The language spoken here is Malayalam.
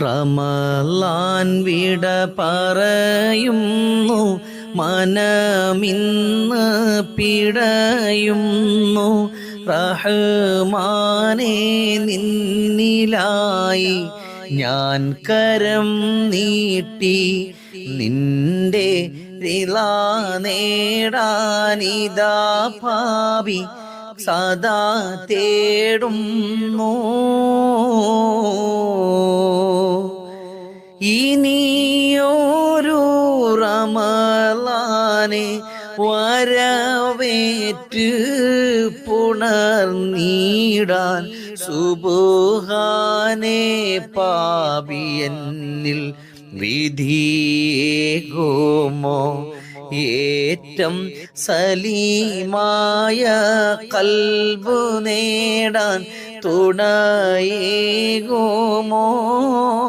റമളാൻ വിട പറയുന്നു, മനമിന്ന് പിടയുന്നു. റഹ്മാനേ നിന്നിലായി ഞാൻ കരം നീട്ടി, നിന്റെ റിളാ നേടാനിതാ ഭാവി സദാ തേടുന്നു. ഇനിയൊരു റമളാനെ വരവേറ്റ് പുണർന്നീടാൻ സുബ്ഹാനേ പാപിയെന്നിൽ വിധിയേകുമോ. ഏറ്റം സലീമായ ഖൽബ് നേടാൻ തുണയേകുമോ.